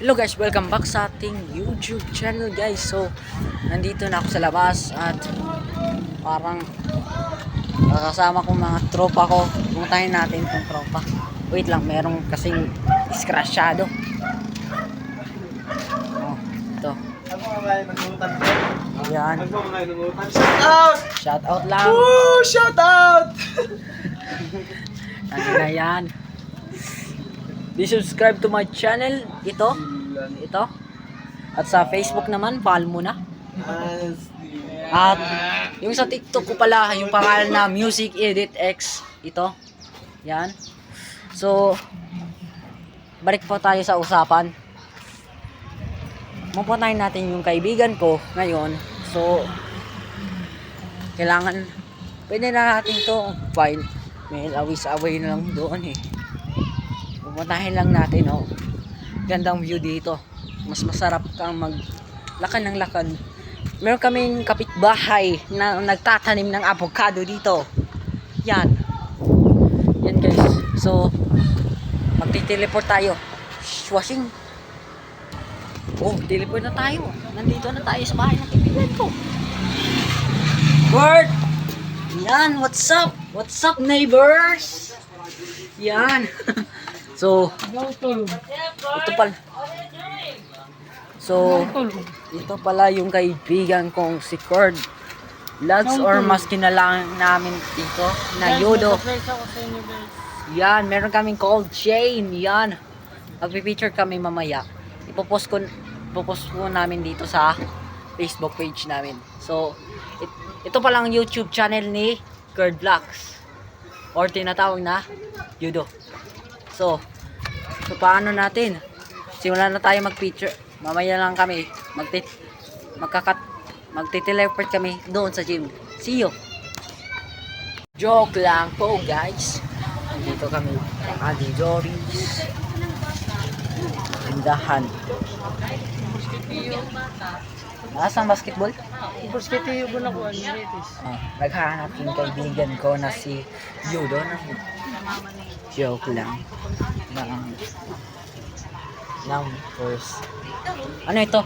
Hello guys, welcome back sa ating YouTube channel guys. So, nandito na ako sa labas at parang kasama kong mga tropa ko. Puntahin natin itong tropa. Wait lang, merong kasing iskrasyado. Oh, ito. Yan. Shout out! Shout out lang. Woo! Shout out! Nandito na yan. Please subscribe to my channel. Ito. At sa Facebook naman, follow mo na. At yung sa TikTok ko pala, yung pangalan na Music Edit X. Ito. Yan. So, balik po tayo sa usapan. Mapuntahin natin yung kaibigan ko ngayon. So, kailangan, pwede na natin to fine. May awis-away na lang doon eh. Pupuntahin lang natin, oh. Gandang view dito. Mas masarap kang maglakad ng lakad. Meron kaming kapitbahay na nagtatanim ng avocado dito. Yan. Yan guys. So, magti-teleport tayo. Washing. Oh, teleport na tayo. Nandito na tayo sa bahay ng kaibigan ko. Bert! Yan, what's up? What's up, neighbors? Yan. So, ito pala yung kaibigan kong si Cord. Lads or mas kinalang namin dito na Yodo. Yan, meron kaming cold chain. Yan. Magpipicture kami mamaya. Ipopost ko namin dito sa Facebook page namin. So, ito palang YouTube channel ni Cord Vlogs or tinatawag na Yodo. So paano natin? Simulan na tayo mag-picture. Mamaya lang kami magti-teleport kami doon sa gym. See you. Joke lang po guys. Dito kami ang Adi Doris. Tindahan. Nasaan basketball? Basketball ko na ko. Naghahanap yung kaibigan ko na si Yudo. Joke lang. Ng first. Ano ito?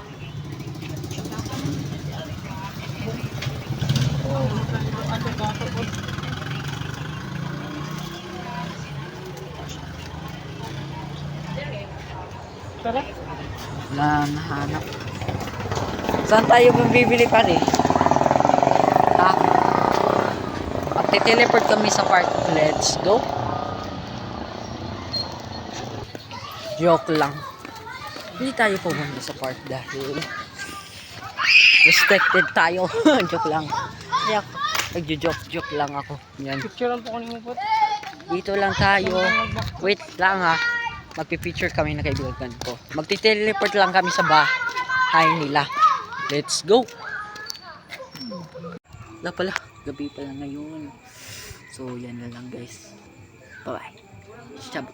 Tara. Nahanap. Saan tayo bibili pa rin? Ha? Magte-teleport kami sa park. Let's go. Joke lang. Hindi tayo pumunta sa park dahil restricted tayo. Joke lang. Kaya nagjo-joke lang ako. Yan. Picturean po ko ni mo po. Dito lang tayo. Wait lang ha. Magpipicture kami na kaibigan ko. Magte-teleport lang kami sa bahay nila. Let's go. Wala pala. Gabi pala ngayon. So yan na lang guys. Bye bye. Ciao.